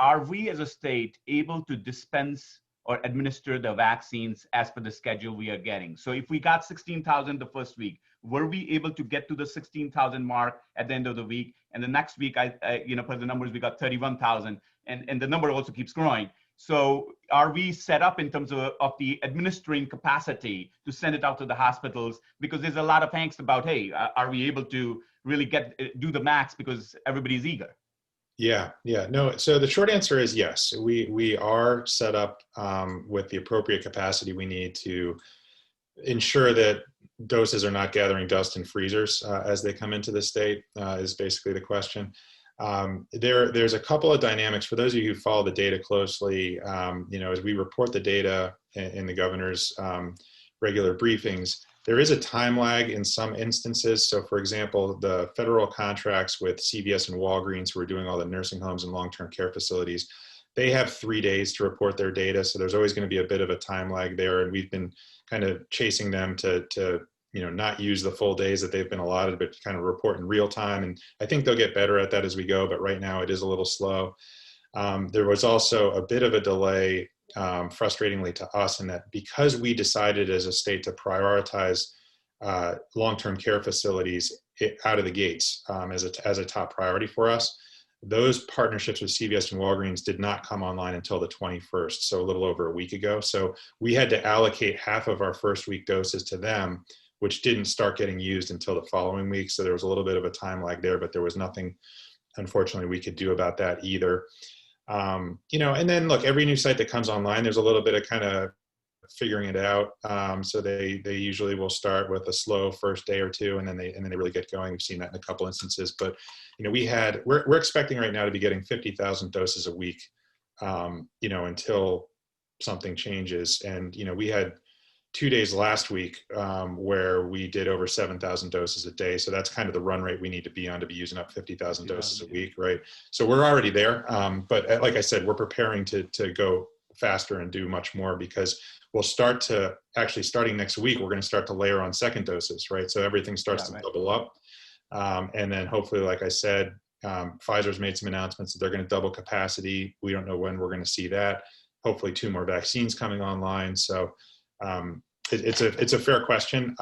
are we as a state able to dispense or administer the vaccines as per the schedule we are getting? So if we got 16,000 the first week, were we able to get to the 16,000 mark at the end of the week? And the next week, per the numbers, we got 31,000, and the number also keeps growing. So are we set up in terms of the administering capacity to send it out to the hospitals? Because there's a lot of angst about, hey, are we able to really do the max because everybody's eager? Yeah, no. So the short answer is yes. We are set up with the appropriate capacity we need to ensure that doses are not gathering dust in freezers as they come into the state, is basically the question. There's a couple of dynamics for those of you who follow the data closely. As we report the data in the governor's regular briefings, there is a time lag in some instances. So for example, the federal contracts with CVS and Walgreens, who are doing all the nursing homes and long-term care facilities, they have 3 days to report their data. So there's always going to be a bit of a time lag there. And we've been kind of chasing them to not use the full days that they've been allotted, but kind of report in real time. And I think they'll get better at that as we go, but right now it is a little slow. There was also a bit of a delay, frustratingly to us, in that because we decided as a state to prioritize long-term care facilities out of the gates as a top priority for us, those partnerships with CVS and Walgreens did not come online until the 21st, so a little over a week ago. So we had to allocate half of our first week doses to them, which didn't start getting used until the following week. So there was a little bit of a time lag there, but there was nothing, unfortunately, we could do about that either. And then look, every new site that comes online, there's a little bit of kind of figuring it out. So they usually will start with a slow first day or two, and then they really get going. We've seen that in a couple instances, but we're expecting right now to be getting 50,000 doses a week, until something changes. And we had 2 days last week where we did over 7,000 doses a day. So that's kind of the run rate we need to be on to be using up 50,000 doses a week, right? So we're already there. But like I said, we're preparing to go faster and do much more, because we'll start to actually, starting next week, we're going to start to layer on second doses, right? So everything starts to double up. And then hopefully, like I said, Pfizer's made some announcements that they're going to double capacity. We don't know when we're going to see that. Hopefully 2 more vaccines coming online. So it's a fair question.